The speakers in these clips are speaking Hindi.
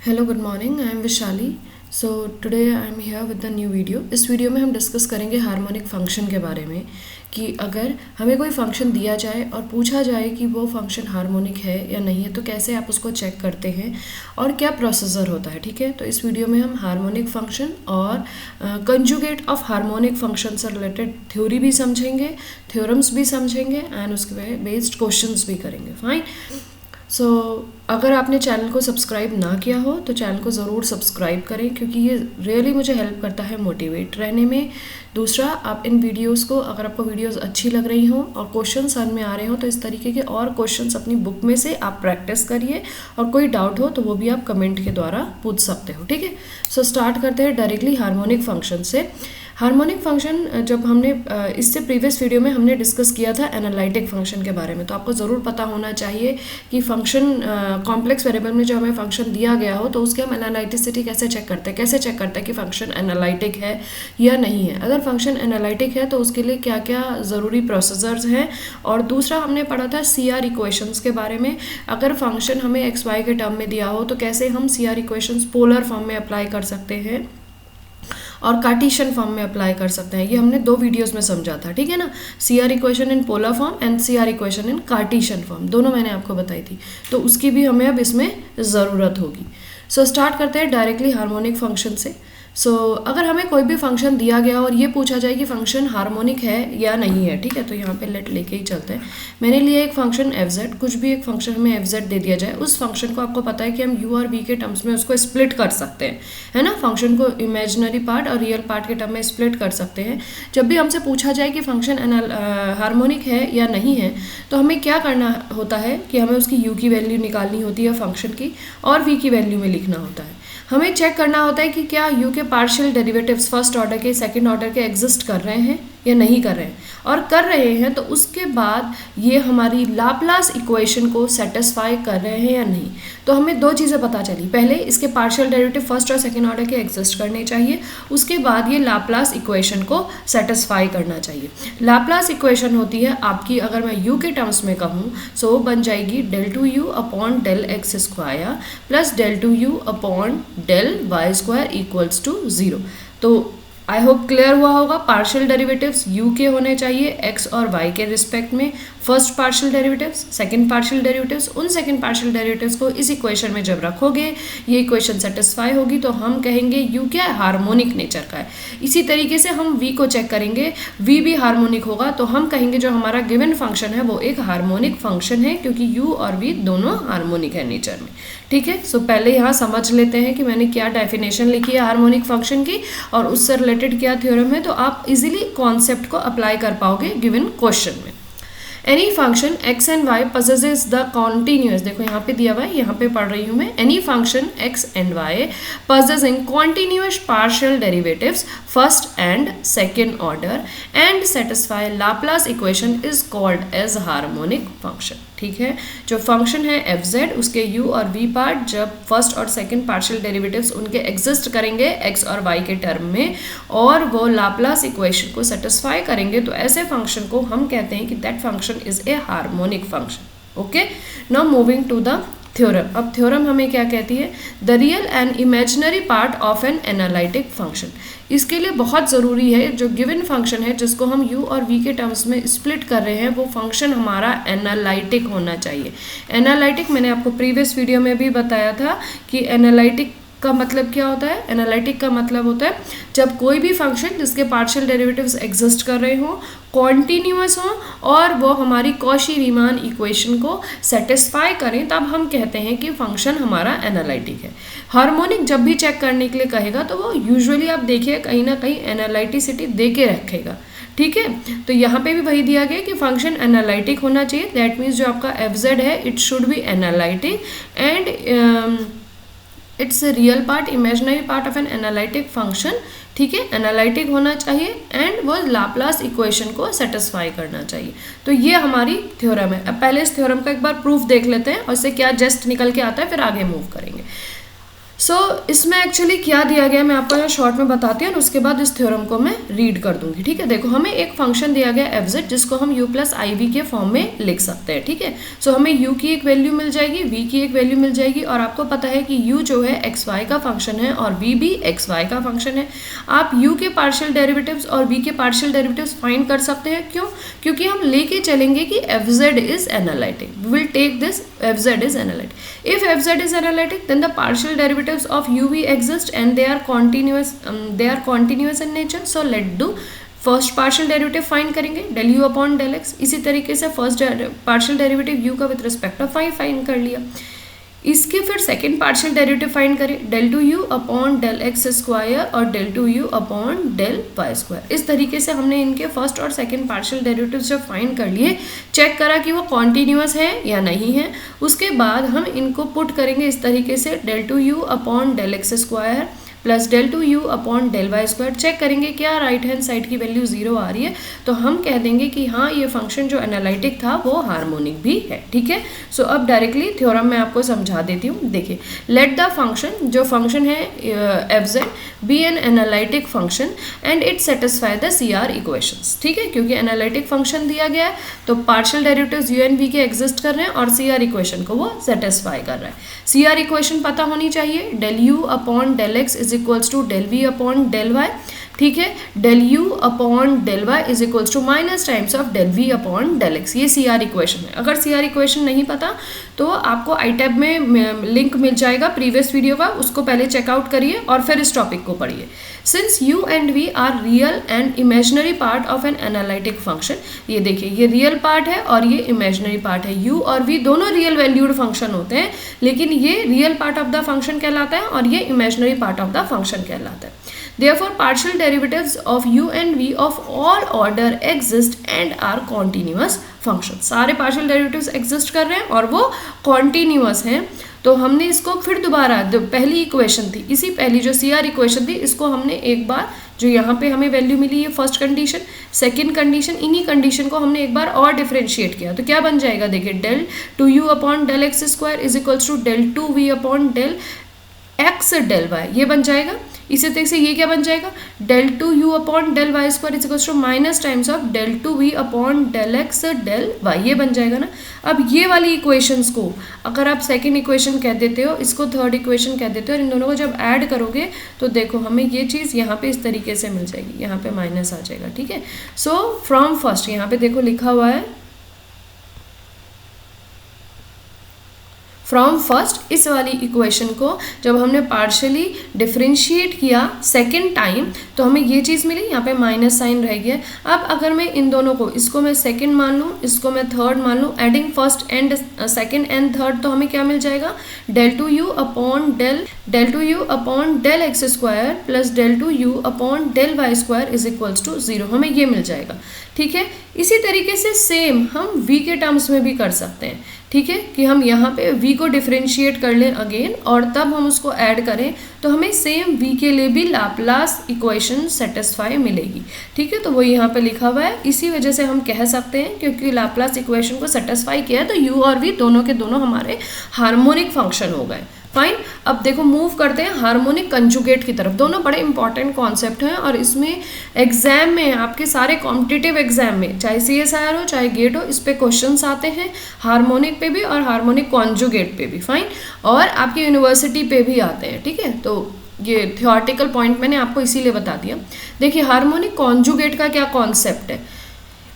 Hello good morning, I am Vishali. So today I am here with the new video. इस वीडियो में हम डिस्कस करेंगे हार्मोनिक फंक्शन के बारे में कि अगर हमें कोई फंक्शन दिया जाए और पूछा जाए कि वो फंक्शन हार्मोनिक है या नहीं है तो कैसे आप उसको चेक करते हैं और क्या प्रोसीजर होता है। ठीक है, तो इस वीडियो में हम हार्मोनिक फंक्शन और कंजुगेट ऑफ हार्मोनिक फंक्शन से रिलेटेड थ्योरी भी समझेंगे, थ्योरम्स भी समझेंगे एंड उसके बेस्ड क्वेश्चंस भी करेंगे। फाइन। सो अगर आपने चैनल को सब्सक्राइब ना किया हो तो चैनल को ज़रूर सब्सक्राइब करें क्योंकि ये रियली मुझे हेल्प करता है मोटिवेट रहने में। दूसरा, आप इन वीडियोस को, अगर आपको वीडियोस अच्छी लग रही हों और क्वेश्चन समझ में आ रहे हो तो इस तरीके के और क्वेश्चंस अपनी बुक में से आप प्रैक्टिस करिए और कोई डाउट हो तो वो भी आप कमेंट के द्वारा पूछ सकते हो। ठीक है, सो स्टार्ट करते हैं डायरेक्टली हार्मोनिक फंक्शन से। हार्मोनिक फंक्शन जब हमने इससे प्रीवियस वीडियो में हमने डिस्कस किया था एनालिटिक फंक्शन के बारे में, तो आपको ज़रूर पता होना चाहिए कि फंक्शन कॉम्प्लेक्स वेरिएबल में जो हमें फंक्शन दिया गया हो तो उसके हम एनालिटिसिटी कैसे चेक करते हैं, कैसे चेक करते हैं कि फंक्शन एनालिटिक है या नहीं है। अगर फंक्शन एनालिटिक है तो उसके लिए क्या क्या ज़रूरी प्रोसीजर्स हैं। और दूसरा हमने पढ़ा था CR इक्वेशंस के बारे में। अगर फंक्शन हमें XY के टर्म में दिया हो तो कैसे हम CR इक्वेशंस पोलर फॉर्म में अप्लाई कर सकते हैं और कार्टेशियन फॉर्म में अप्लाई कर सकते हैं। ये हमने 2 वीडियोस में समझा था। ठीक है ना, CR equation in polar form and CR equation in Cartesian form, दोनों मैंने आपको बताई थी, तो उसकी भी हमें अब इसमें ज़रूरत होगी। सो स्टार्ट करते हैं डायरेक्टली हार्मोनिक फंक्शन से। अगर हमें कोई भी फंक्शन दिया गया और ये पूछा जाए कि फंक्शन हार्मोनिक है या नहीं है, ठीक है, तो यहाँ पे लेट लेके ही चलते हैं। मैंने लिया एक फंक्शन fz, कुछ भी एक फंक्शन हमें fz दे दिया जाए, उस फंक्शन को आपको पता है कि हम u और v के टर्म्स में उसको स्प्लिट कर सकते हैं, है ना। फंक्शन को इमेजिनरी पार्ट और रियल पार्ट के टर्म में स्प्लिट कर सकते हैं। जब भी हमसे पूछा जाए कि फंक्शन हार्मोनिक है या नहीं है तो हमें क्या करना होता है कि हमें उसकी u की वैल्यू निकालनी होती है फंक्शन की और v की वैल्यू में लिखना होता है। हमें चेक करना होता है कि क्या u के पार्शियल डेरिवेटिव्स फर्स्ट ऑर्डर के, सेकंड ऑर्डर के एग्जिस्ट कर रहे हैं या नहीं कर रहे हैं, और कर रहे हैं तो उसके बाद ये हमारी लाप्लास इक्वेशन को सेटिस्फाई कर रहे हैं या नहीं। तो हमें 2 चीज़ें पता चली, पहले इसके पार्शियल डेरिवेटिव फर्स्ट और सेकंड ऑर्डर के एग्जिस्ट करने चाहिए, उसके बाद ये लाप्लास इक्वेशन को सेटिस्फाई करना चाहिए। लाप्लास इक्वेशन होती है आपकी, अगर मैं u के टर्म्स में कहूँ सो बन जाएगी del 2u upon del x square plus del 2u upon del y square equals to 0। तो आई होप क्लियर हुआ होगा। पार्शियल डेरिवेटिव्स u के होने चाहिए x और y के रिस्पेक्ट में, first partial derivatives, second partial derivatives. उन सेकंड पार्शियल डेरिवेटिव्स को इस इक्वेशन में जब रखोगे, ये इक्वेशन सेटिस्फाई होगी तो हम कहेंगे u क्या है, हार्मोनिक नेचर का है। इसी तरीके से हम v को चेक करेंगे, v भी हार्मोनिक होगा तो हम कहेंगे जो हमारा गिवन फंक्शन है वो एक हार्मोनिक फंक्शन है क्योंकि u और v दोनों हार्मोनिक है नेचर में। ठीक है, सो पहले यहाँ समझ लेते हैं कि मैंने क्या डेफिनेशन लिखी है हार्मोनिक फंक्शन की और उससे रिलेटेड क्या थ्योरम है, तो आप इजीली कॉन्सेप्ट को अप्लाई कर पाओगे गिवन क्वेश्चन में। Any function x and y possesses the continuous, देखो यहाँ पे दिया हुआ है, यहाँ पे पढ़ रही हूँ मैं, any function x and y possessing continuous partial derivatives first and second order and satisfy Laplace equation is called as harmonic function। ठीक है, जो फंक्शन है fz, उसके u और v पार्ट जब फर्स्ट और सेकंड पार्शियल डेरिवेटिव्स उनके एग्जिस्ट करेंगे x और y के टर्म में और वो लाप्लास इक्वेशन को सेटिस्फाई करेंगे तो ऐसे फंक्शन को हम कहते हैं कि that function is a harmonic function। okay, now moving to the theorem। अब थ्योरम हमें क्या कहती है, the real and imaginary part of an analytic function. इसके लिए बहुत ज़रूरी है जो गिवन फंक्शन है जिसको हम u और v के टर्म्स में स्प्लिट कर रहे हैं वो फंक्शन हमारा एनालिटिक होना चाहिए। एनालिटिक मैंने आपको प्रीवियस वीडियो में भी बताया था कि एनालिटिक का मतलब क्या होता है। एनालिटिक का मतलब होता है जब कोई भी फंक्शन जिसके पार्शियल डेरिवेटिव्स एग्जिस्ट कर रहे हों, कॉन्टिन्यूअस हों और वो हमारी कॉशी रीमान इक्वेशन को सेटिस्फाई करें, तब हम कहते हैं कि फंक्शन हमारा एनालिटिक है। हार्मोनिक जब भी चेक करने के लिए कहेगा तो वो यूजुअली आप देखिए कहीं ना कहीं एनालिटिसिटी दे के रखेगा। ठीक है, तो यहाँ पे भी वही दिया गया कि फंक्शन एनालिटिक होना चाहिए। दैट मीन्स जो आपका fz है it should be analytic and it's a real part, imaginary part of an analytic function. ठीक है, एनालिटिक होना चाहिए एंड वो लाप्लास इक्वेशन को सेटिस्फाई करना चाहिए। तो ये हमारी थ्योरम है। अब पहले इस थ्योरम का एक बार प्रूफ देख लेते हैं और इससे क्या जस्ट निकल के आता है, फिर आगे मूव करेंगे। सो इसमें एक्चुअली क्या दिया गया मैं आपको यहाँ शॉर्ट में बताती हूँ और उसके बाद इस थ्योरम को मैं रीड कर दूंगी, ठीक है। देखो हमें एक फंक्शन दिया गया एफ जिसको हम u प्लस आई वी के फॉर्म में लिख सकते हैं, ठीक है। सो हमें u की एक वैल्यू मिल जाएगी, v की एक वैल्यू मिल जाएगी और आपको पता है कि u जो है एक्स वाई का फंक्शन है और v भी एक्स वाई का फंक्शन है। आप u के पार्शियल डेरिवेटिव्स और v के पार्शियल डेरिवेटिव्स फाइंड कर सकते हैं। क्यों? क्योंकि हम लेके चलेंगे कि f z is analytic, we will take this f z is analytic. If f z is analytic then the partial derivatives of uv exist and they are continuous in nature. So let do first partial derivative find करेंगे del u upon del x. इसी तरीके से फर्स्ट पार्शियल डेरिवेटिव यू का with respect of phi find कर लिया। इसके फिर सेकेंड पार्शियल डेरिवेटिव फाइंड करें del two u upon del x square और del two u upon del y square. इस तरीके से हमने इनके फर्स्ट और सेकेंड पार्शियल डेरिवेटिव जब फाइंड कर लिए, चेक करा कि वो कॉन्टिन्यूअस है या नहीं है। उसके बाद हम इनको पुट करेंगे इस तरीके से del two u upon del x square plus del two u upon del y square. Check करेंगे क्या राइट हैंड साइड की वैल्यू 0 आ रही है, तो हम कह देंगे कि हाँ ये फंक्शन जो एनालिटिक था वो हार्मोनिक भी है, ठीक है। सो अब डायरेक्टली थ्योरम में आपको समझा देती हूँ। देखिए लेट द फंक्शन, जो फंक्शन है f z be an analytic function and it satisfy the C R equations, ठीक है। क्योंकि एनालिटिक फंक्शन दिया गया है तो partial derivatives u and v के एग्जिस्ट कर रहे हैं और सी आर इक्वेशन को वो सेटिस्फाई कर रहा है। सी आर इक्वेशन पता होनी चाहिए, del u upon del x is equals to del v upon del y, ठीक है। Del u upon del y is equals to minus times of del v upon del x, ये सी आर इक्वेशन है। अगर सी आर इक्वेशन नहीं पता तो आपको आई टैब में लिंक मिल जाएगा प्रीवियस वीडियो का, उसको पहले चेकआउट करिए और फिर इस टॉपिक को पढ़िए। Since u and v are real and imaginary part of an analytic function, ये देखिए ये रियल पार्ट है और ये इमेजिनरी पार्ट है। यू और वी दोनों रियल वैल्यूड फंक्शन होते हैं, लेकिन ये real part of the function कहलाता है और ये imaginary part of the function कहलाता है। Therefore, partial derivatives of u and v of all order exist and are continuous functions. सारे partial derivatives exist कर रहे हैं और वो continuous हैं। तो हमने इसको फिर दोबारा, पहली इक्वेशन थी, इसी पहली जो सी आर इक्वेशन थी, इसको हमने एक बार जो यहाँ पे हमें वैल्यू मिली है फर्स्ट कंडीशन, सेकंड कंडीशन, इन्हीं कंडीशन को हमने एक बार और डिफरेंशिएट किया तो क्या बन जाएगा, देखिए del two u upon del x square is equals to del two v upon del x del y, ये बन जाएगा। इसी तरीके से ये क्या बन जाएगा, del two u upon del y square is equals to minus times of del two v upon del x del y, ये बन जाएगा ना। अब ये वाली इक्वेशंस को अगर आप सेकंड इक्वेशन कह देते हो, इसको थर्ड इक्वेशन कह देते हो और इन दोनों को जब ऐड करोगे तो देखो हमें ये चीज़ यहाँ पे इस तरीके से मिल जाएगी, यहाँ पे माइनस आ जाएगा, ठीक है। सो फ्रॉम फर्स्ट यहाँ पे देखो लिखा हुआ है फ्रॉम फर्स्ट, इस वाली इक्वेशन को जब हमने पार्शियली डिफरेंशिएट किया सेकेंड टाइम तो हमें ये चीज़ मिली, यहाँ पे माइनस साइन रह गया। अब अगर मैं इन दोनों को, इसको मैं सेकेंड मान लूँ, इसको मैं थर्ड मान लूँ, adding first and second and third, तो हमें क्या मिल जाएगा, del two u upon del x square plus del two u upon del y square is equals to 0, हमें ये मिल जाएगा, ठीक है। इसी तरीके से सेम हम v के टर्म्स में भी कर सकते हैं, ठीक है, कि हम यहाँ पे v को डिफरेंशिएट कर लें अगेन और तब हम उसको ऐड करें तो हमें सेम v के लिए भी लाप्लास इक्वेशन सेटिस्फाई मिलेगी, ठीक है। तो वो यहाँ पे लिखा हुआ है, इसी वजह से हम कह सकते हैं क्योंकि लाप्लास इक्वेशन को सेटिस्फाई किया है तो u और v दोनों के दोनों हमारे हार्मोनिक फंक्शन हो गए। फाइन, अब देखो मूव करते हैं हार्मोनिक कंजुगेट की तरफ। दोनों बड़े इंपॉर्टेंट कॉन्सेप्ट हैं और इसमें एग्जाम में, आपके सारे कॉम्पिटिटिव एग्जाम में, चाहे CSIR हो चाहे गेट हो, इस पे क्वेश्चंस आते हैं हार्मोनिक पे भी और हार्मोनिक कॉन्जुगेट पे भी। फाइन, और आपकी यूनिवर्सिटी पे भी आते हैं, ठीक है। तो ये थियोरेटिकल पॉइंट मैंने आपको इसीलिए बता दिया। देखिए हार्मोनिक कॉन्जुगेट का क्या कॉन्सेप्ट है,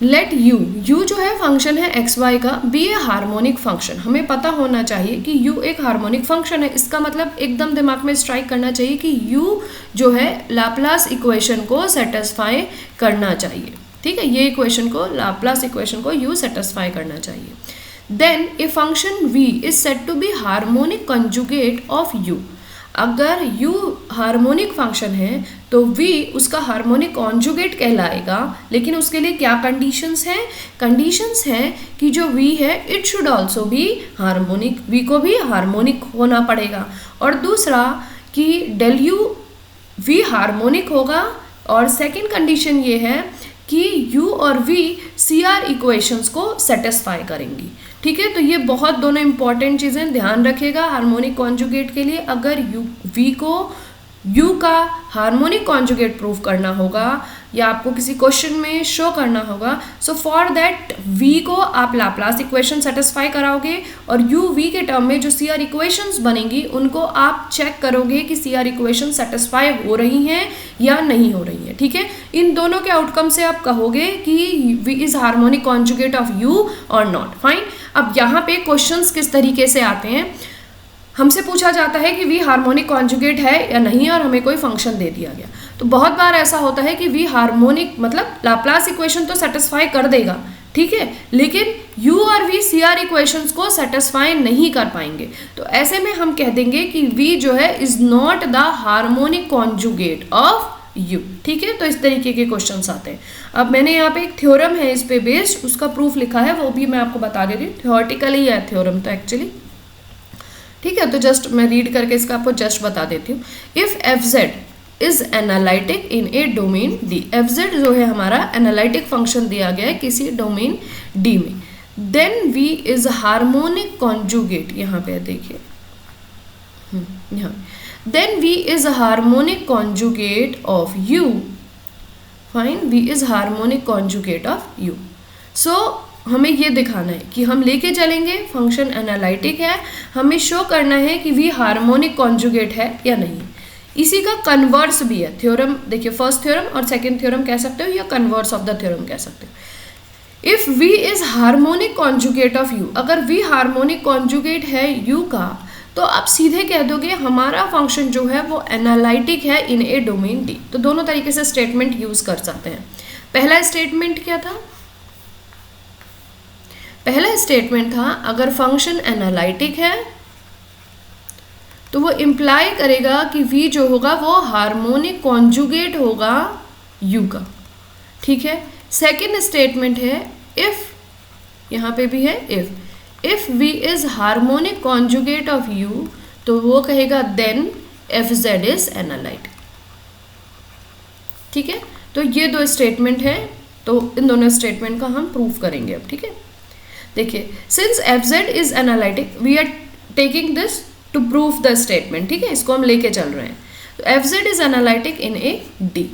लेट यू जो है फंक्शन है एक्स वाई का, बी ए हार्मोनिक फंक्शन। हमें पता होना चाहिए कि यू एक हार्मोनिक फंक्शन है, इसका मतलब एकदम दिमाग में स्ट्राइक करना चाहिए कि यू जो है लाप्लास इक्वेशन को सेटिस्फाई करना चाहिए, ठीक है। ये इक्वेशन को, लाप्लास इक्वेशन को यू सेटिस्फाई करना चाहिए। Then a function v is said to be harmonic conjugate of u। अगर u हार्मोनिक फंक्शन है तो v उसका हार्मोनिक कॉन्जुगेट कहलाएगा, लेकिन उसके लिए क्या कंडीशंस हैं, कंडीशंस हैं कि जो v है it should also be harmonic, v को भी हार्मोनिक होना पड़ेगा। और दूसरा कि डेल u v हार्मोनिक होगा, और सेकंड कंडीशन ये है कि u और v CR इक्वेशंस को सेटिस्फाई करेंगी। ठीक है, तो ये बहुत दोनों इंपॉर्टेंट चीज़ें ध्यान रखिएगा हार्मोनिक कॉन्जुगेट के लिए। अगर v को u का हार्मोनिक कॉन्जुगेट प्रूव करना होगा या आपको किसी क्वेश्चन में शो करना होगा, सो फॉर दैट v को आप लाप्लास इक्वेशन सेटिस्फाई कराओगे और u v के टर्म में जो CR इक्वेशंस बनेंगी उनको आप चेक करोगे कि CR इक्वेशन सेटिस्फाई हो रही हैं या नहीं हो रही है। ठीक है, इन दोनों के आउटकम से आप कहोगे कि v is harmonic conjugate of u और नॉट। फाइन, अब यहाँ पे क्वेश्चंस किस तरीके से आते हैं, हमसे पूछा जाता है कि v हार्मोनिक कॉन्जुगेट है या नहीं और हमें कोई फंक्शन दे दिया गया। तो बहुत बार ऐसा होता है कि v हार्मोनिक मतलब लाप्लास इक्वेशन तो सेटिस्फाई कर देगा, ठीक है, लेकिन u और v CR इक्वेशंस को सेटिस्फाई नहीं कर पाएंगे। तो ऐसे में हम कह देंगे कि v जो है is not the harmonic conjugate of u। ठीक है, तो इस तरीके के क्वेश्चंस आते हैं। अब मैंने यहाँ पे एक थ्योरम है इस पे बेस्ड, उसका प्रूफ लिखा है, वो भी मैं आपको बता देती हूँ। थ्योरेटिकली है थ्योरम तो एक्चुअली, ठीक है, तो जस्ट मैं रीड करके इसका आपको जस्ट बता देती हूँ। If fz is analytic in A domain d, fz जो है हमारा एनालिटिक फंक्शन दिया गया है किसी डोमेन d में, then v is harmonic conjugate, यहाँ पे देखिए यहाँ, then v is harmonic conjugate of u। Fine, v is harmonic conjugate of u। So हमें ये दिखाना है कि हम लेके चलेंगे फंक्शन एनालिटिक है, हमें शो करना है कि v हार्मोनिक कॉन्जुगेट है या नहीं। इसी का कन्वर्स भी है थ्योरम, देखिए फर्स्ट थ्योरम और सेकंड थ्योरम कह सकते हो या कन्वर्स ऑफ द थ्योरम कह सकते हो। If v is harmonic conjugate of u, अगर v हार्मोनिक कॉन्जुगेट है u का, तो आप सीधे कह दोगे हमारा फंक्शन जो है वो एनालिटिक है इन ए डोमेन d। तो दोनों तरीके से स्टेटमेंट यूज कर सकते हैं। पहला स्टेटमेंट क्या था, पहला स्टेटमेंट था अगर फंक्शन एनालिटिक है तो वो इम्प्लाई करेगा कि v जो होगा वो हार्मोनिक कॉन्जुगेट होगा u का। ठीक है, सेकेंड स्टेटमेंट है इफ, यहाँ पे भी है if v is harmonic conjugate of u, तो वो कहेगा देन fz इज एनालिटिक। ठीक है, तो ये दो स्टेटमेंट है, तो इन दोनों स्टेटमेंट का हम प्रूव करेंगे अब। ठीक है, देखिए since fz is analytic we are taking this to prove the statement. ठीक है, इसको हम लेके चल रहे हैं। तो fz is analytic in A d।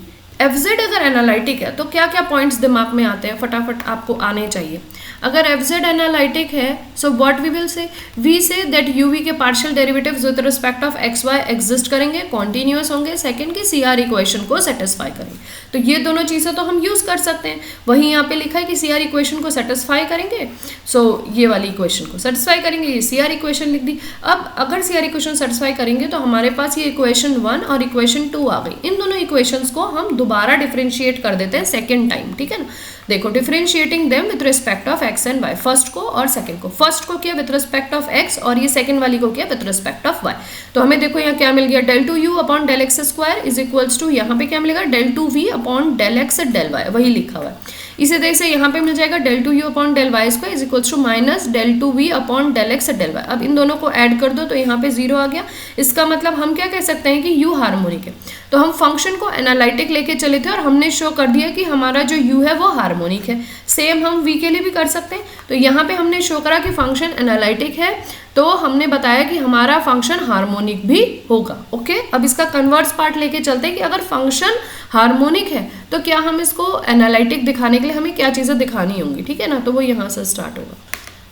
fz अगर एनालिटिक है तो क्या क्या पॉइंट्स दिमाग में आते हैं, फटाफट आपको आने चाहिए। अगर fz एनालिटिक है so what we will say, we say that uv के partial derivatives with respect of xy exist करेंगे, कॉन्टिन्यूअस होंगे, सेकंड की CR इक्वेशन को सेटिस्फाई करेंगे। तो ये दोनों चीज़ें तो हम यूज़ कर सकते हैं। वहीं यहाँ पे लिखा है कि CR इक्वेशन को सेटिस्फाई करेंगे, सो ये वाली इक्वेशन को सेटिस्फाई करेंगे, ये CR इक्वेशन लिख दी। अब अगर CR इक्वेशन सेटिस्फाई करेंगे तो हमारे पास ये इक्वेशन 1 और इक्वेशन 2 आ गई। इन दोनों इक्वेशंस को हम दोबारा डिफरेंशिएट कर देते हैं सेकेंड टाइम। ठीक है ना, देखो differentiating them with respect of x and y, first को और सेकंड को। फर्स्ट को किया विद रिस्पेक्ट ऑफ x और ये सेकंड वाली को किया विद रिस्पेक्ट ऑफ y। तो हमें देखो यहाँ क्या मिल गया, del 2u upon del x square is equals to, यहाँ पे क्या मिलेगा del 2v upon del x del y, वही लिखा हुआ है। इसी तरह से यहाँ पे मिल जाएगा del 2u upon del y square is equals to minus del 2v upon del x del y। अब इन दोनों को ऐड कर दो तो यहाँ पे 0 आ गया। इसका मतलब हम क्या कह सकते हैं कि u हार्मोनिक है। तो हम फंक्शन को एनालिटिक लेके चले थे और हमने शो कर दिया कि हमारा जो u है वो हार्मोनिक है। सेम हम v के लिए भी कर सकते हैं। तो यहाँ पे हमने शो करा कि फंक्शन एनालिटिक है, तो हमने बताया कि हमारा फंक्शन हार्मोनिक भी होगा। ओके, अब इसका कन्वर्स पार्ट लेके चलते हैं कि अगर फंक्शन हार्मोनिक है तो क्या हम इसको एनालिटिक दिखाने के लिए हमें क्या चीज़ें दिखानी होंगी। ठीक है ना, तो वो यहाँ से स्टार्ट होगा।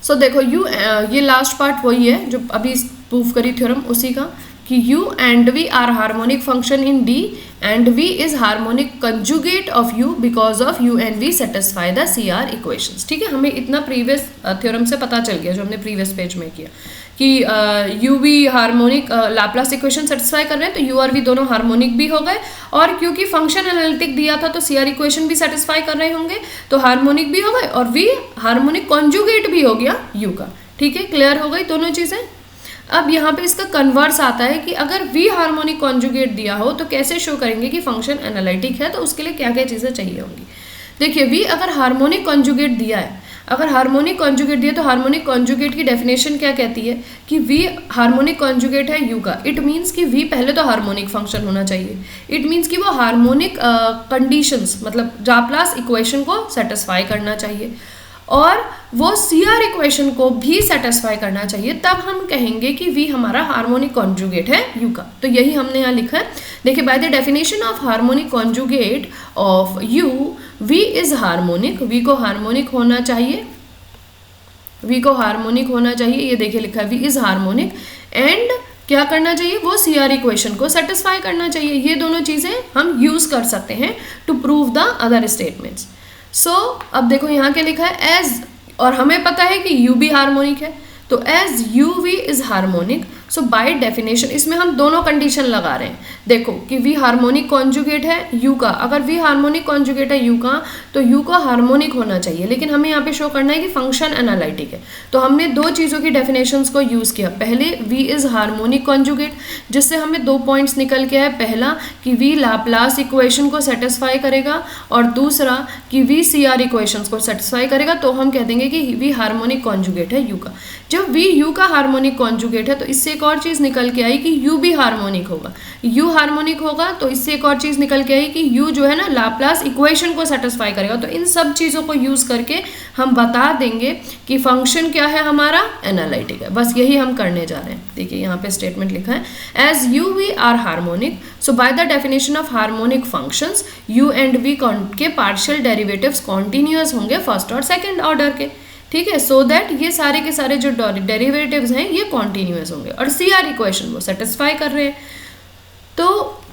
सो देखो ये लास्ट पार्ट वही है जो अभी प्रूव करी थ्योरम, उसी का कि u and v are harmonic function in D and v is harmonic conjugate of u because of u and v satisfy the CR equations। ठीक है, हमें इतना प्रीवियस थ्योरम से पता चल गया जो हमने प्रीवियस पेज में किया कि u v harmonic Laplace equation satisfy कर रहे हैं, तो u और v दोनों हार्मोनिक भी हो गए, और क्योंकि फंक्शन एनालिटिक दिया था तो CR इक्वेशन भी सेटिस्फाई कर रहे होंगे, तो हार्मोनिक भी हो गए और v हार्मोनिक कॉन्जुगेट भी हो गया u का। ठीक है, क्लियर हो गई दोनों चीज़ें। अब यहाँ पे इसका कन्वर्स आता है कि अगर v हार्मोनिक कॉन्जुगेट दिया हो तो कैसे शो करेंगे कि फंक्शन एनालिटिक है, तो उसके लिए क्या क्या चीज़ें चाहिए होंगी। देखिए v अगर हार्मोनिक कॉन्जुगेट दिया है, अगर हार्मोनिक कॉन्जुगेट दिया तो हार्मोनिक कॉन्जुगेट की डेफिनेशन क्या कहती है कि v हार्मोनिक कॉन्जुगेट है u का। इट मीन्स कि v पहले तो हार्मोनिक फंक्शन होना चाहिए। इट मीन्स कि वो हार्मोनिक कंडीशंस मतलब लाप्लास इक्वेशन को सेटिस्फाई करना चाहिए और वो CR इक्वेशन को भी सेटिस्फाई करना चाहिए, तब हम कहेंगे कि v हमारा हार्मोनिक कॉन्जुगेट है u का। तो यही हमने यहाँ लिखा है। देखिए, bye the definition of harmonic conjugate of u, v is harmonic, v को हार्मोनिक होना चाहिए, v को हार्मोनिक होना चाहिए। ये देखिए लिखा है v इज हार्मोनिक एंड क्या करना चाहिए, वो CR इक्वेशन को सेटिस्फाई करना चाहिए। ये दोनों चीज़ें हम यूज़ कर सकते हैं to prove the other statements. So अब देखो यहाँ क्या लिखा है, एज, और हमें पता है कि u भी हार्मोनिक है, तो as u v is harmonic, so by definition इसमें हम दोनों कंडीशन लगा रहे हैं। देखो कि v हार्मोनिक कॉन्जुगेट है u का, अगर v हार्मोनिक कॉन्जुगेट है u का तो u का हार्मोनिक होना चाहिए, लेकिन हमें यहाँ पे शो करना है कि फंक्शन एनालिटिक है। तो हमने दो चीज़ों की डेफिनेशंस को यूज़ किया। पहले v इज़ हार्मोनिक कॉन्जुगेट, जिससे हमें 2 पॉइंट्स निकल के आए। पहला कि v लाप्लास इक्वेशन को सेटिस्फाई करेगा और दूसरा कि v CR इक्वेशंस को सेटिस्फाई करेगा। तो हम कह देंगे कि v हार्मोनिक कॉन्जुगेट है u का। जब v u का हार्मोनिक कॉन्जुगेट है तो इससे एक और चीज़ निकल के आई कि u भी हार्मोनिक होगा। u हार्मोनिक होगा तो इससे एक और चीज़ निकल के आई कि u जो है ना लाप्लास इक्वेशन को सेटिस्फाई करेगा। तो इन सब चीज़ों को यूज़ करके हम बता देंगे कि फंक्शन क्या है हमारा, एनालिटिक है। बस यही हम करने जा रहे हैं। देखिए यहाँ पे स्टेटमेंट लिखा है, as u v are harmonic, so by the definition of harmonic functions u and v के पार्शियल डेरिवेटिव्स कॉन्टिन्यूअस होंगे फर्स्ट और सेकेंड ऑर्डर के। ठीक है, सो दैट ये सारे के सारे जो डेरिवेटिव्स हैं ये कॉन्टिन्यूअस होंगे और CR इक्वेशन वो सेटिस्फाई कर रहे हैं। तो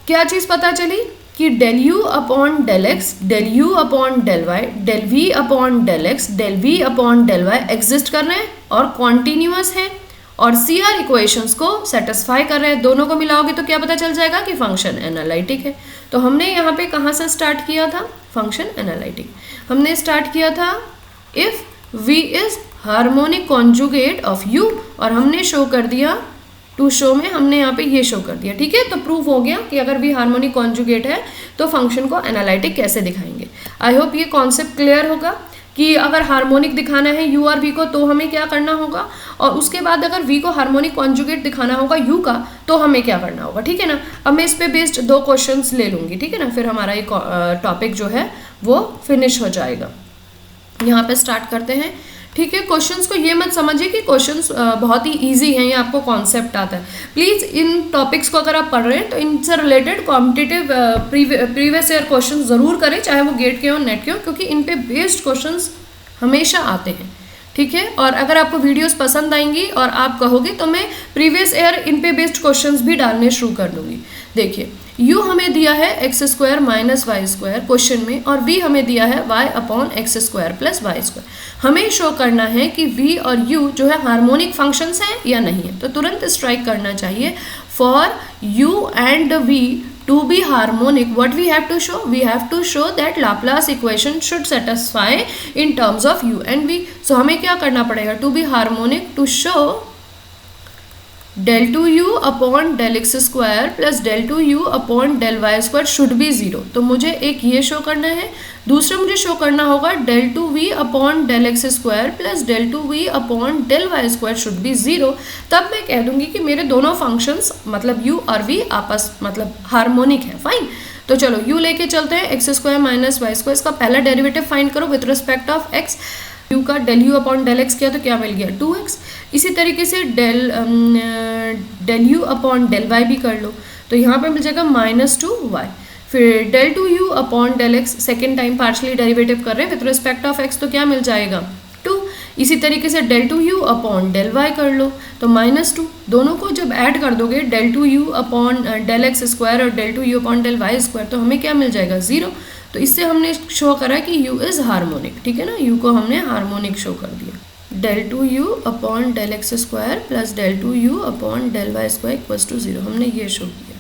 क्या चीज़ पता चली कि del u upon del x, del u upon del y, del v upon del x, del v upon del y exist कर रहे हैं और कॉन्टिन्यूअस हैं और CR इक्वेशंस को सेटिस्फाई कर रहे हैं। दोनों को मिलाओगे तो क्या पता चल जाएगा कि फंक्शन एनालिटिक है। तो हमने यहाँ पे कहाँ से स्टार्ट किया था, फंक्शन एनालिटिक हमने स्टार्ट किया था if v is harmonic conjugate of u, और हमने शो कर दिया टू शो में हमने यहाँ पे ये शो कर दिया। ठीक है, तो प्रूव हो गया कि अगर v हार्मोनिक कॉन्जुगेट है तो फंक्शन को एनालिटिक कैसे दिखाएंगे। आई होप ये कॉन्सेप्ट क्लियर होगा कि अगर हार्मोनिक दिखाना है u और v को तो हमें क्या करना होगा, और उसके बाद अगर v को हार्मोनिक कॉन्जुगेट दिखाना होगा u का तो हमें क्या करना होगा। ठीक है ना, अब मैं इस पे बेस्ड 2 क्वेश्चंस ले लूँगी। ठीक है ना, फिर हमारा ये टॉपिक जो है वो फिनिश हो जाएगा। यहाँ पे स्टार्ट करते हैं। ठीक है, क्वेश्चंस को ये मत समझिए कि क्वेश्चंस बहुत ही इजी हैं या आपको कॉन्सेप्ट आता है। प्लीज़ इन टॉपिक्स को अगर आप पढ़ रहे हैं तो इनसे related competitive previous year question ज़रूर करें, चाहे वो गेट के हो नेट के हो, क्योंकि इन पे बेस्ड क्वेश्चंस हमेशा आते हैं। ठीक है, और अगर आपको वीडियोस पसंद आएंगी और आप कहोगे तो मैं प्रीवियस ईयर इन पे बेस्ड क्वेश्चंस भी डालने शुरू कर दूँगी। देखिए, u हमें दिया है x square minus y square question में, और v हमें दिया है y upon x square plus y square. हमें शो करना है कि v और u जो है हार्मोनिक फंक्शंस हैं या नहीं है। तो तुरंत स्ट्राइक करना चाहिए, for u and v to be harmonic what we have to show, we have to show that Laplace equation should satisfy in terms of u and v. so हमें क्या करना पड़ेगा, to be harmonic to show del 2u upon del x square plus del 2u upon del y square should be 0। तो मुझे एक ये शो करना है, दूसरा मुझे शो करना होगा del 2v upon del x square plus del 2v upon del y square should be 0। तब मैं कह दूंगी कि मेरे दोनों फंक्शंस मतलब u और v आपस मतलब हार्मोनिक है। फाइन, तो चलो u लेके चलते हैं, x square minus y square, इसका पहला डेरिवेटिव फाइंड करो with respect of x। u का del u upon del x किया तो क्या मिल गया 2x। इसी तरीके से del u upon del y भी कर लो, तो यहाँ पे मिल जाएगा -2y। फिर del 2u upon del x second time partially derivative कर रहे हैं विथ रिस्पेक्ट ऑफ x, तो क्या मिल जाएगा 2। इसी तरीके से del 2u upon del y कर लो तो -2। दोनों को जब ऐड कर दोगे del 2u upon del x square और del 2u upon del y square, तो हमें क्या मिल जाएगा 0। तो इससे हमने शो करा कि u इज़ हार्मोनिक। ठीक है ना, u को हमने हार्मोनिक शो कर दिया। del 2u upon del x square plus del 2u upon del y square equals to 0, हमने ये शो किया।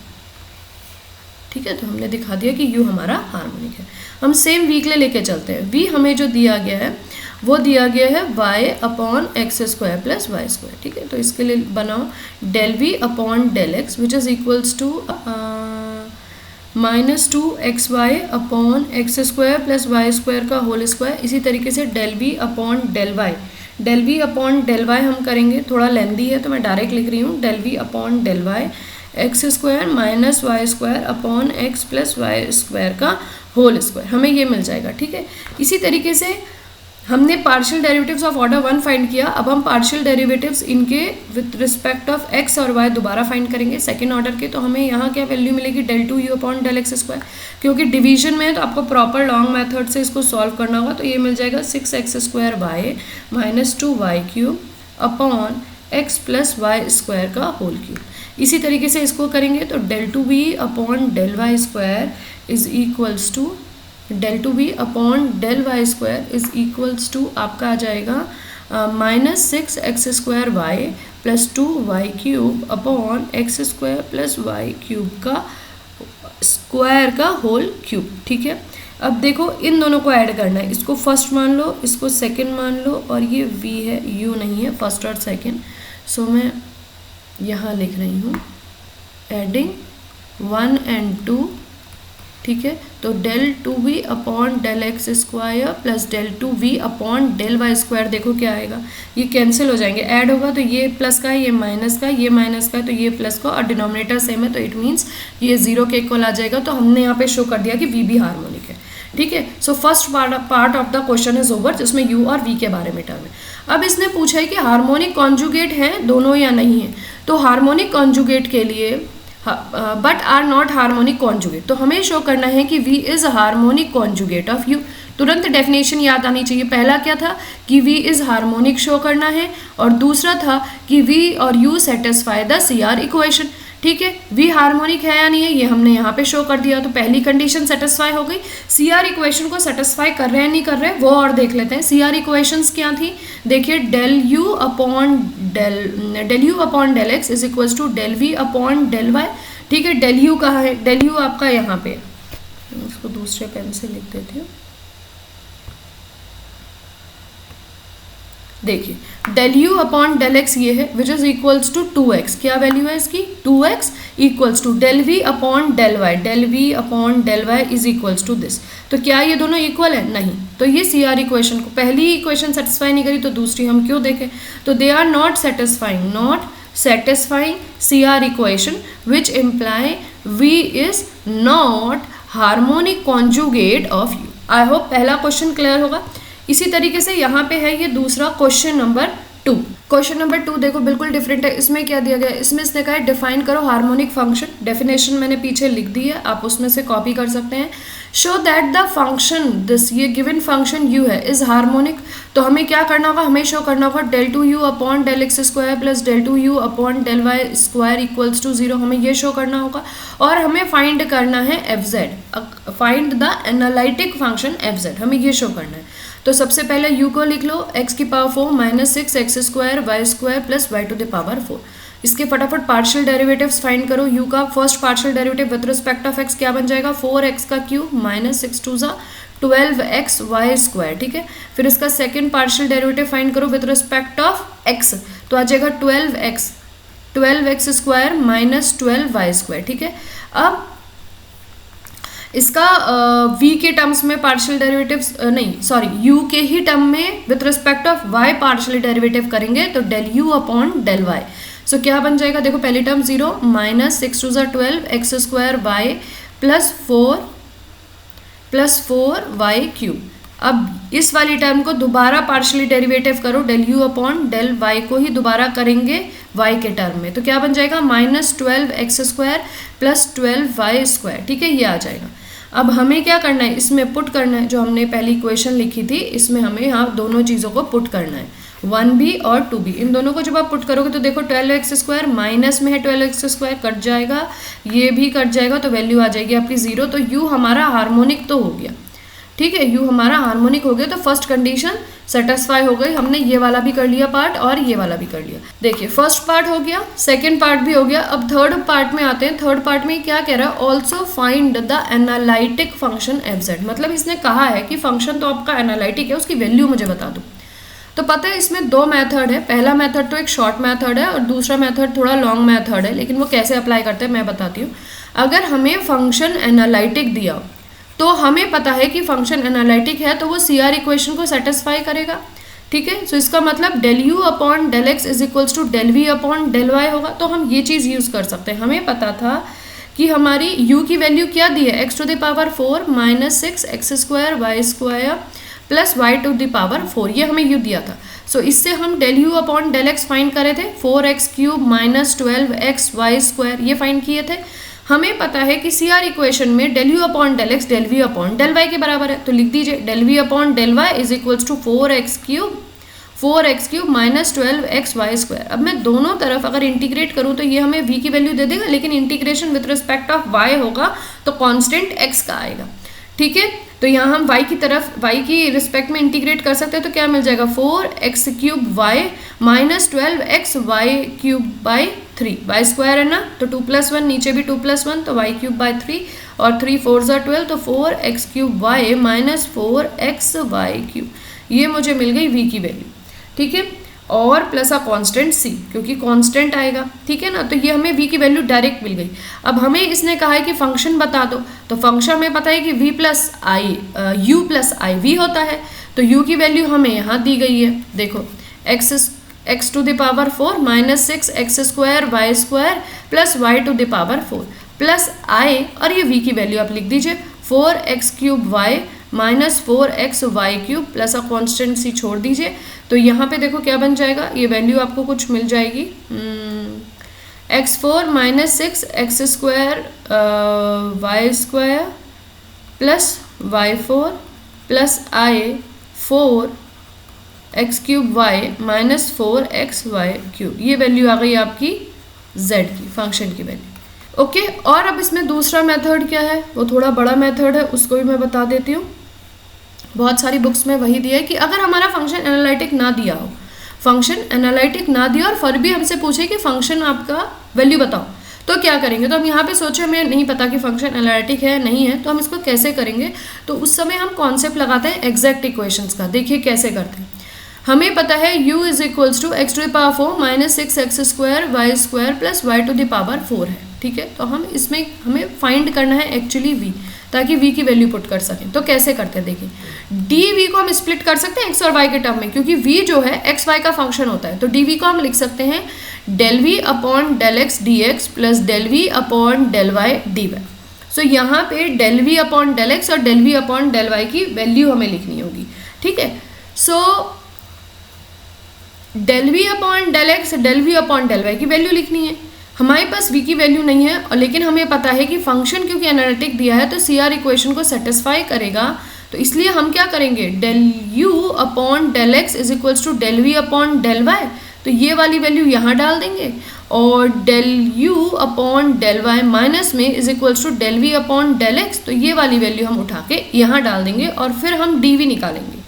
ठीक है, तो हमने दिखा दिया कि u हमारा हार्मोनिक है। हम सेम v के लिए लेके चलते हैं। v हमें जो दिया गया है वो दिया गया है y upon x square plus y square. ठीक है, तो इसके लिए बनाओ del v upon del x which is equals to -2xy upon x square plus y square का होल स्क्वायर। इसी तरीके से del v upon del y, del v upon del y हम करेंगे, थोड़ा लेंदी है तो मैं डायरेक्ट लिख रही हूँ, del v upon del y x square minus y square upon x plus y square का होल स्क्वायर, हमें ये मिल जाएगा। ठीक है, इसी तरीके से हमने partial derivatives of order 1 find किया। अब हम पार्शियल डेरिवेटिव्स इनके विथ रिस्पेक्ट ऑफ एक्स और वाई दोबारा फाइंड करेंगे सेकंड ऑर्डर के। तो हमें यहाँ क्या वैल्यू मिलेगी, del two u upon del x square. क्योंकि डिवीजन में है तो आपको प्रॉपर लॉन्ग मेथड से इसको सॉल्व करना होगा। तो ये मिल जाएगा 6x square y minus 2y cube upon x plus y square का होल क्यूब। इसी तरीके से इसको करेंगे तो del two v upon del y square is equals to del two v upon del y square is equals to आपका आ जाएगा -6x square y plus 2y cube upon x square plus y cube का स्क्वायर का होल क्यूब। ठीक है, अब देखो इन दोनों को ऐड करना है, इसको फर्स्ट मान लो, इसको सेकंड मान लो, और ये v है, u नहीं है, फर्स्ट और सेकंड। सो मैं यहाँ लिख रही हूँ एडिंग 1 and 2। ठीक है, तो del two v upon del x square plus del two v upon del y square, देखो क्या आएगा, ये कैंसिल हो जाएंगे, ऐड होगा तो ये प्लस का है, ये माइनस का, ये माइनस का है तो ये प्लस का, और डिनोमिनेटर सेम है तो इट मीन्स ये 0 के इक्वल आ जाएगा। तो हमने यहाँ पे शो कर दिया कि वी भी हार्मोनिक है। ठीक है, so first part of the question is over, जिसमें यू और वी के बारे में टर्म है। अब इसने पूछा है कि हार्मोनिक कॉन्जुगेट है दोनों या नहीं है। तो हार्मोनिक कॉन्जुगेट के लिए but are not harmonic conjugate, तो हमें शो करना है कि V is harmonic conjugate of U। तुरंत डेफिनेशन याद आनी चाहिए। पहला क्या था कि V इज हार्मोनिक शो करना है, और दूसरा था कि V और U satisfy the CR equation. ठीक है, V हार्मोनिक है या नहीं है ये हमने यहाँ पे शो कर दिया, तो पहली कंडीशन सेटिस्फाई हो गई। CR इक्वेशन को सेटिस्फाई कर रहे हैं नहीं कर रहे वो और देख लेते हैं। CR इक्वेशंस क्या थी, देखिए del U upon del x is equals to del V upon del y. ठीक है, डेल U कहाँ है, डेल U आपका यहाँ पे, इसको दूसरे पेन से लिख देती हूँ। देखिए del u upon del x ये है which is equals to 2x, क्या वैल्यू है इसकी 2x equals to del v upon del y, del v upon del y is equals to this. तो क्या ये दोनों इक्वल है, नहीं, तो ये CR इक्वेशन को पहली इक्वेशन सेटिस्फाई नहीं करी तो दूसरी हम क्यों देखें, तो they are not satisfying CR equation which imply V is not harmonic conjugate of U। I hope पहला क्वेश्चन क्लियर होगा। इसी तरीके से यहाँ पे है ये दूसरा क्वेश्चन नंबर 2। क्वेश्चन नंबर 2 देखो बिल्कुल डिफरेंट है। इसमें क्या दिया गया है, इसमें इसने कहा है डिफाइन करो हार्मोनिक फंक्शन। डेफिनेशन मैंने पीछे लिख दी है, आप उसमें से कॉपी कर सकते हैं। Show that the function this, ये गिवन फंक्शन u है, इज हार्मोनिक। तो हमें क्या करना होगा, हमें शो करना होगा del two u upon del x square plus del two u upon del y square equals to 0, हमें ये शो करना होगा। और हमें फाइंड करना है fz, find the analytic function fz, हमें ये शो करना है। तो सबसे पहले u को लिख लो x की power 4 minus 6x square y square plus y to the power 4। इसके फटाफट पार्शियल डेरिवेटिव्स फाइंड करो। u का first partial derivative with respect of x क्या बन जाएगा, 4x का क्यूब माइनस 6 टू ज़ा 12x वाई स्क्वायर। ठीक है, फिर इसका सेकेंड पार्शियल डेरिवेटिव फाइंड करो विद रिस्पेक्ट ऑफ x, तो आ जाएगा 12x square minus 12y square. ठीक है, अब इसका v के टर्म्स में पार्शियल डेरिवेटिव्स u के ही टर्म में with respect of y partial derivative करेंगे तो del u upon del y। So क्या बन जाएगा, देखो पहली टर्म 0 माइनस 6 टू ज़ा 12x square y plus 4 y cube. अब इस वाली टर्म को दोबारा पार्शियली डेरिवेटिव करो, डेल u अपॉन डेल y को ही दोबारा करेंगे y के टर्म में, तो क्या बन जाएगा minus 12x square plus 12y square. ठीक है, ये आ जाएगा। अब हमें क्या करना है, इसमें पुट करना है, जो हमने पहली इक्वेशन लिखी थी इसमें हमें यहाँ दोनों चीज़ों को पुट करना है, 1b और 2b। इन दोनों को जब आप पुट करोगे तो देखो 12x स्क्वायर माइनस में है, 12x स्क्वायर कट जाएगा, ये भी कट जाएगा, तो वैल्यू आ जाएगी आपकी 0। तो u हमारा हार्मोनिक तो हो गया। ठीक है, u हमारा हार्मोनिक हो गया, तो फर्स्ट कंडीशन सेटिस्फाई हो गई। हमने ये वाला भी कर लिया पार्ट और ये वाला भी कर लिया। देखिए फर्स्ट पार्ट हो गया, सेकंड पार्ट भी हो गया। अब थर्ड पार्ट में आते हैं। थर्ड पार्ट में क्या कह रहा है, also find the analytic function fz। मतलब इसने कहा है कि फंक्शन तो आपका एनालिटिक है, उसकी वैल्यू मुझे बता दो। तो पता है इसमें दो मेथड है, पहला मेथड तो एक शॉर्ट मेथड है और दूसरा मेथड थोड़ा लॉन्ग मेथड है, लेकिन वो कैसे अप्लाई करते हैं मैं बताती हूँ। अगर हमें फंक्शन एनालिटिक दिया हो तो हमें पता है कि फंक्शन एनालिटिक है तो वो CR इक्वेशन को सेटिस्फाई करेगा, ठीक है। सो इसका मतलब del u upon del x is equals to del v upon del y होगा। तो हम ये चीज़ यूज़ कर सकते हैं। हमें पता था कि हमारी u की वैल्यू क्या दी है, x to the power 4 minus 6 x square y square plus y to the power 4, ये हमें u दिया था। सो इससे हम del u upon del x find करे थे, 4x cube minus 12x y square ये फाइंड किए थे। हमें पता है कि CR इक्वेशन में del u upon del x del v upon del y के बराबर है, तो लिख दीजिए del v upon del y is equals to 4x cube minus 12x y square. अब मैं दोनों तरफ अगर इंटीग्रेट करूं तो ये हमें v की वैल्यू दे देगा, लेकिन integration with respect of y होगा तो कांस्टेंट x का आएगा, ठीक है। तो यहाँ हम y की तरफ y की रिस्पेक्ट में इंटीग्रेट कर सकते हैं, तो क्या मिल जाएगा 4x cube y minus 12x y cube by 3, y square है ना, तो 2 + 1 नीचे भी 2 + 1 तो y क्यूब बाई 3 और 3 4 = 12 तो 4x cube y minus 4x y cube, ये मुझे मिल गई v की वैल्यू, ठीक है। और प्लस कांस्टेंट c क्योंकि कांस्टेंट आएगा, ठीक है ना। तो ये हमें v की वैल्यू डायरेक्ट मिल गई। अब हमें इसने कहा है कि फंक्शन बता दो, तो फंक्शन में पता है कि v plus i u plus i v होता है, तो u की वैल्यू हमें यहाँ दी गई है, देखो x to the power 4 minus 6 x square y square plus y to the power 4 plus i, और ये v की वैल्यू आप लिख दीजिए 4x cube y minus 4x y cube plus constant c छोड़ दीजिए। तो यहाँ पे देखो क्या बन जाएगा, ये वैल्यू आपको कुछ मिल जाएगी x4 minus 6 x square y square plus y4 plus i 4x cube y minus 4x y cube, ये वैल्यू आ गई आपकी z की फंक्शन की वैल्यू, ओके। और अब इसमें दूसरा मेथड क्या है, वो थोड़ा बड़ा मेथड है, उसको भी मैं बता देती हूँ। बहुत सारी बुक्स में वही दिया है कि अगर हमारा फंक्शन एनालिटिक ना दिया हो, फंक्शन एनालिटिक ना दिया और फिर भी हमसे पूछे कि फंक्शन आपका वैल्यू बताओ, तो क्या करेंगे। तो हम यहाँ पे सोचे हमें नहीं पता कि फंक्शन एनालिटिक है नहीं है, तो हम इसको कैसे करेंगे। तो उस समय हम कॉन्सेप्ट लगाते हैं एग्जैक्ट इक्वेशंस का। देखिए कैसे करते हैं। हमें पता है u is equals to x to the power 4 minus 6 x square y square plus y to the power 4 है, ठीक है। तो हम इसमें हमें फाइंड करना है एक्चुअली v, ताकि v की वैल्यू पुट कर सकें। तो कैसे करते हैं, देखिए dv को हम स्प्लिट कर सकते हैं x और y के टर्म में, क्योंकि v जो है x y का फंक्शन होता है। तो dv को हम लिख सकते हैं del v upon del x d x plus del v upon del y d y. So यहाँ पे del v upon del x और del v upon del y की वैल्यू हमें लिखनी होगी, ठीक है। So del v upon del x del v upon del y की वैल्यू लिखनी है। हमारे पास v की वैल्यू नहीं है, और लेकिन हमें पता है कि फंक्शन क्योंकि एनालिटिक दिया है तो CR इक्वेशन को सेटिस्फाई करेगा, तो इसलिए हम क्या करेंगे, del u upon del x is equals to del v upon del y, तो ये वाली वैल्यू यहाँ डाल देंगे, और del u upon del y minus में is equals to del v upon del x, तो ये वाली वैल्यू हम उठा के यहाँ डाल देंगे, और फिर हम dv निकालेंगे।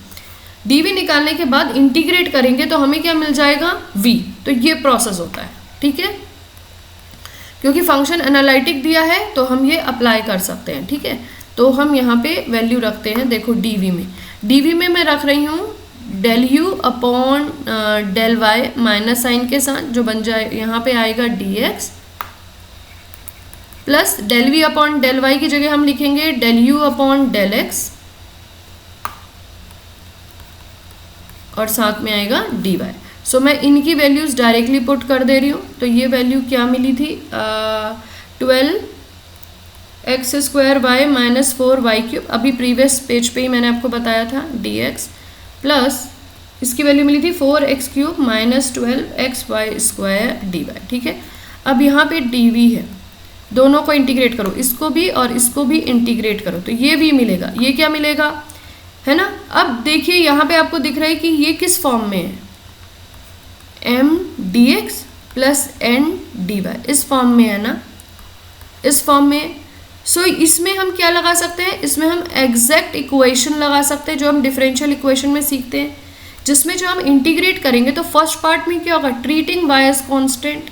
dv निकालने के बाद इंटीग्रेट करेंगे तो हमें क्या मिल जाएगा, v। तो ये प्रोसेस होता है, ठीक है। क्योंकि फंक्शन एनालिटिक दिया है तो हम ये अप्लाई कर सकते हैं, ठीक है। तो हम यहाँ पे वैल्यू रखते हैं, देखो dv में मैं रख रही हूँ del u upon del y minus sign के साथ, जो बन जाए यहाँ पे आएगा dx plus del v upon del y की जगह हम लिखेंगे del u upon del x और साथ में आएगा dy। सो मैं इनकी वैल्यूज़ डायरेक्टली पुट कर दे रही हूँ। तो ये वैल्यू क्या मिली थी, 12 x square y minus 4 y cube, अभी प्रीवियस पेज पे ही मैंने आपको बताया था dx प्लस इसकी वैल्यू मिली थी 4x cube minus 12 x y square d y, ठीक है। अब यहाँ पे dv है, दोनों को इंटीग्रेट करो, इसको भी और इसको भी इंटीग्रेट करो, तो ये भी मिलेगा, ये क्या मिलेगा, है ना। अब देखिए यहाँ पे आपको दिख रहा है कि ये किस फॉर्म में है, m dx plus n dy, इस फॉर्म में है ना, इस फॉर्म में। सो इसमें हम क्या लगा सकते हैं, इसमें हम एग्जैक्ट इक्वेशन लगा सकते हैं जो हम डिफरेंशियल इक्वेशन में सीखते हैं, जिसमें जो हम इंटीग्रेट करेंगे तो फर्स्ट पार्ट में क्या होगा, treating y as constant,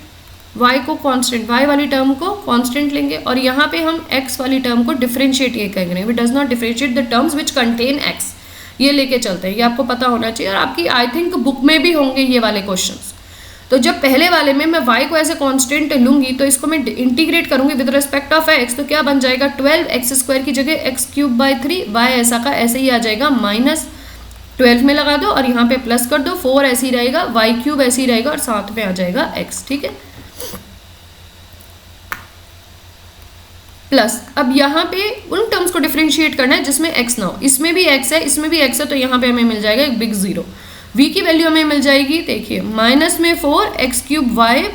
y को कॉन्स्टेंट, y वाली टर्म को कॉन्स्टेंट लेंगे, और यहाँ पे हम x वाली टर्म को डिफरेंशिएट ये करेंगे, we does not differentiate the terms which contain x। ये लेके चलते हैं, ये आपको पता होना चाहिए और आपकी आई थिंक बुक में भी होंगे ये वाले क्वेश्चंस। तो जब पहले वाले में मैं y को ऐसे कांस्टेंट लूंगी तो इसको मैं इंटीग्रेट करूंगी विद रिस्पेक्ट ऑफ x, तो क्या बन जाएगा 12x² की जगह x³/3, y ऐसा का ऐसे ही आ जाएगा, -12 में लगा दो और यहाँ पे प्लस कर दो, 4 ऐसे ही रहेगा, y³ ऐसे ही रहेगा और साथ में आ जाएगा x, ठीक है। प्लस अब यहाँ पे उन टर्म्स को डिफरेंशिएट करना है जिसमें x ना हो, इसमें भी x है, इसमें भी x है, तो यहाँ पे हमें मिल जाएगा एक बिग 0। v की वैल्यू हमें मिल जाएगी, देखिए माइनस में 4x³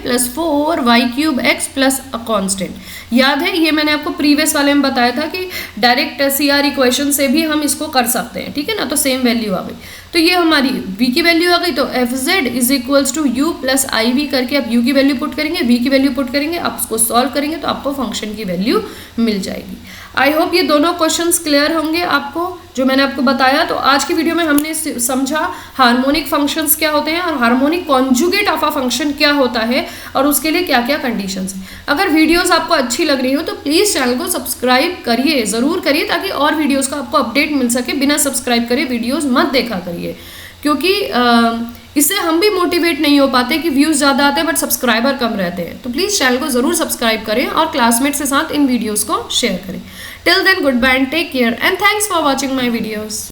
plus 4y³ plus a constant. याद है ये मैंने आपको प्रीवियस वाले में बताया था कि डायरेक्ट CR इक्वेशन से भी हम इसको कर सकते हैं, ठीक है ना। तो सेम वैल्यू आ गई, तो ये हमारी v की वैल्यू आ गई। तो fz = u + iv करके आप u की वैल्यू पुट करेंगे, v की वैल्यू पुट करेंगे, आप उसको सॉल्व करेंगे तो आपको फंक्शन की वैल्यू मिल जाएगी। आई होप ये दोनों क्वेश्चंस क्लियर होंगे आपको जो मैंने आपको बताया। तो आज की वीडियो में हमने समझा हार्मोनिक फंक्शंस क्या होते हैं और harmonic conjugate of a function क्या होता है और उसके लिए क्या क्या कंडीशंस हैं। अगर वीडियोस आपको अच्छी लग रही हो तो प्लीज़ चैनल को सब्सक्राइब करिए, ज़रूर करिए, ताकि और वीडियोज़ का आपको अपडेट मिल सके। बिना सब्सक्राइब करे वीडियोज़ मत देखा करिए, क्योंकि इससे हम भी मोटिवेट नहीं हो पाते कि व्यूज़ ज़्यादा आते हैं बट सब्सक्राइबर कम रहते हैं। तो प्लीज़ चैनल को ज़रूर सब्सक्राइब करें और क्लासमेट्स के साथ इन वीडियोज़ को शेयर करें। Till then goodbye and take care and thanks for watching my videos.